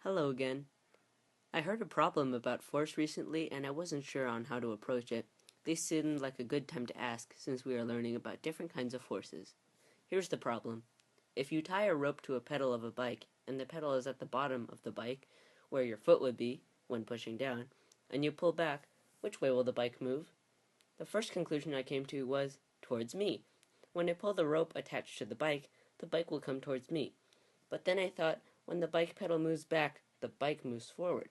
Hello again. I heard a problem about force recently and I wasn't sure on how to approach it. This seemed like a good time to ask since we are learning about different kinds of forces. Here's the problem. If you tie a rope to a pedal of a bike and the pedal is at the bottom of the bike, where your foot would be when pushing down, and you pull back, which way will the bike move? The first conclusion I came to was towards me. When I pull the rope attached to the bike will come towards me. But then I thought, when the bike pedal moves back, the bike moves forward.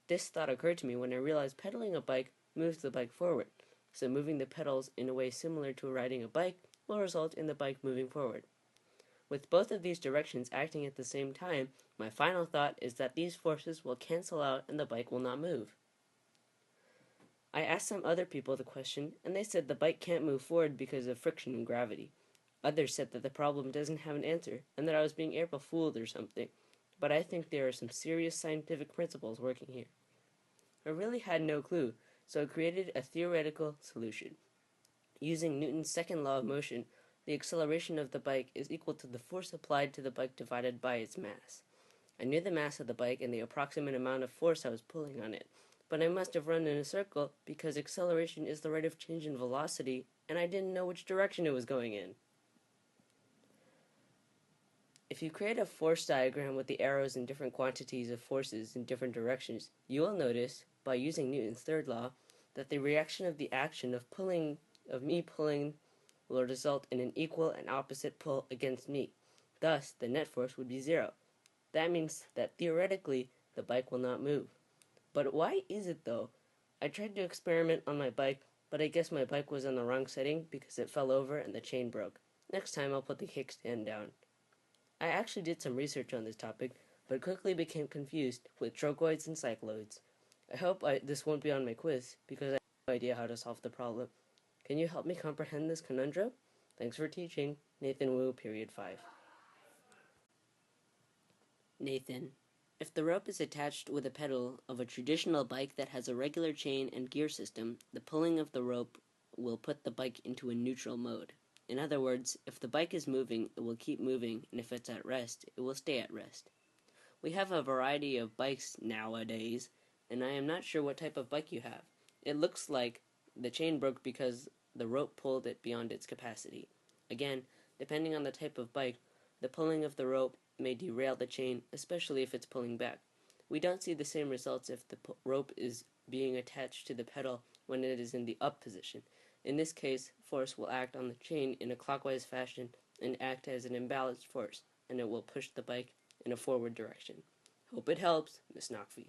This thought occurred to me when I realized pedaling a bike moves the bike forward, so moving the pedals in a way similar to riding a bike will result in the bike moving forward. With both of these directions acting at the same time, my final thought is that these forces will cancel out and the bike will not move. I asked some other people the question, and they said the bike can't move forward because of friction and gravity. Others said that the problem doesn't have an answer, and that I was being April fooled or something. But I think there are some serious scientific principles working here. I really had no clue, so I created a theoretical solution. Using Newton's second law of motion, the acceleration of the bike is equal to the force applied to the bike divided by its mass. I knew the mass of the bike and the approximate amount of force I was pulling on it, but I must have run in a circle because acceleration is the rate of change in velocity, and I didn't know which direction it was going in. If you create a force diagram with the arrows and different quantities of forces in different directions, you will notice, by using Newton's third law, that the reaction of the action of me pulling will result in an equal and opposite pull against me. Thus, the net force would be zero. That means that theoretically, the bike will not move. But why is it though? I tried to experiment on my bike, but I guess my bike was on the wrong setting because it fell over and the chain broke. Next time I'll put the kickstand down. I actually did some research on this topic, but quickly became confused with trochoids and cycloids. I hope this won't be on my quiz, because I have no idea how to solve the problem. Can you help me comprehend this conundrum? Thanks for teaching. Nathan Wu, period 5. Nathan, if the rope is attached with a pedal of a traditional bike that has a regular chain and gear system, the pulling of the rope will put the bike into a neutral mode. In other words, if the bike is moving, it will keep moving, and if it's at rest, it will stay at rest. We have a variety of bikes nowadays, and I am not sure what type of bike you have. It looks like the chain broke because the rope pulled it beyond its capacity. Again, depending on the type of bike, the pulling of the rope may derail the chain, especially if it's pulling back. We don't see the same results if the rope is being attached to the pedal when it is in the up position. In this case, force will act on the chain in a clockwise fashion and act as an imbalanced force, and it will push the bike in a forward direction. Hope it helps, Miss Knockfee.